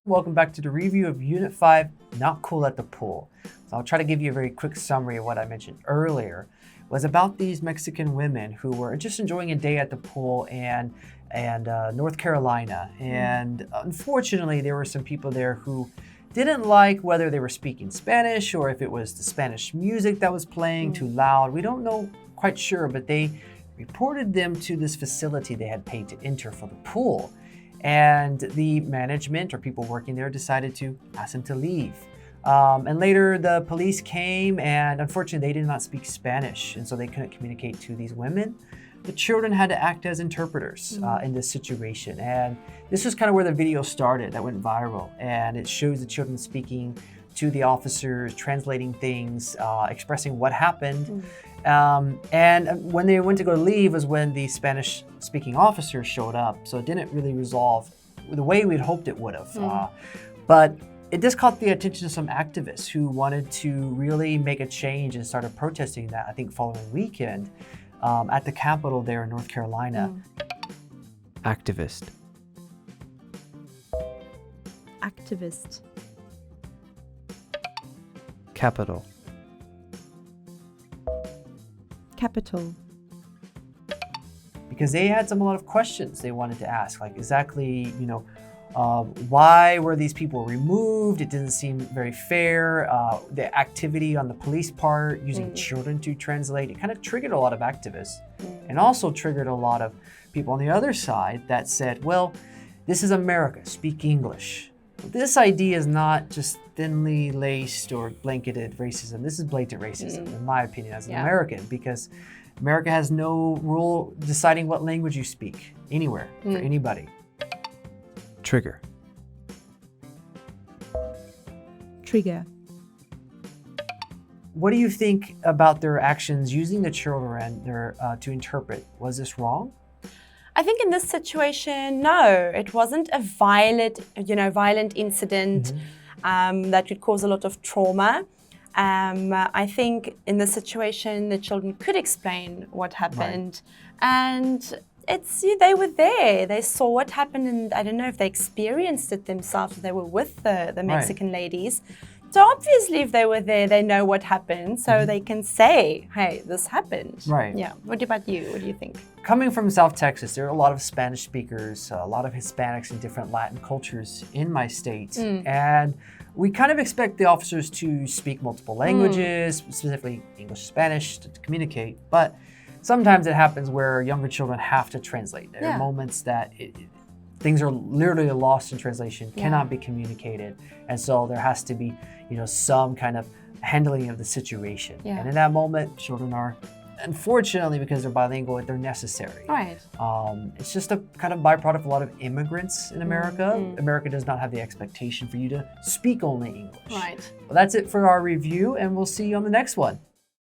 Welcome back to the review of Unit 5, Not Cool at the Pool. So I'll try to give you a very quick summary of what I mentioned earlier. It was about these Mexican women who were just enjoying a day at the pool and North Carolina. And unfortunately, there were some people there who didn't like whether they were speaking Spanish or if it was the Spanish music that was playing too loud. We don't know quite sure, but they reported them to this facility they had paid to enter for the pool. And the management or people working there decided to ask them to leave. And later the police came and unfortunately they did not speak Spanish and so they couldn't communicate to these women. The children had to act as interpreters in this situation. And this was kind of where the video started that went viral. And it shows the children speaking to the officers, translating things, expressing what happened. And when they went to go leave was when the Spanish-speaking officers showed up. So it didn't really resolve the way we'd hoped it would have. But it just caught the attention of some activists who wanted to really make a change and started protesting that, I think, following weekend at the Capitol there in North Carolina. Activist. Activist. Capitol. Capital. Because they had a lot of questions they wanted to ask, like exactly, why were these people removed? It didn't seem very fair. The activity on the police part, using children to translate, it kind of triggered a lot of activists and also triggered a lot of people on the other side that said, well, this is America, speak English. This idea is not just thinly laced or blanketed racism. This is blatant racism, in my opinion, as an American, because America has no rule deciding what language you speak anywhere for anybody. Trigger. Trigger. What do you think about their actions using the children to interpret? Was this wrong? I think in this situation, no, it wasn't a violent incident that could cause a lot of trauma. I think in this situation, the children could explain what happened, and they were there. They saw what happened, and I don't know if they experienced it themselves. They were with the Mexican ladies. So obviously, if they were there, they know what happened, so they can say, hey, this happened. Right. Yeah. What about you? What do you think? Coming from South Texas, there are a lot of Spanish speakers, a lot of Hispanics and different Latin cultures in my state. And we kind of expect the officers to speak multiple languages, specifically English, Spanish, to communicate. But sometimes it happens where younger children have to translate. There are moments that things are literally lost in translation, cannot be communicated. And so there has to be, some kind of handling of the situation. And in that moment, children are, unfortunately, because they're bilingual, they're necessary. Right. It's just a kind of byproduct of a lot of immigrants in America. America does not have the expectation for you to speak only English. Right. Well, that's it for our review, and we'll see you on the next one.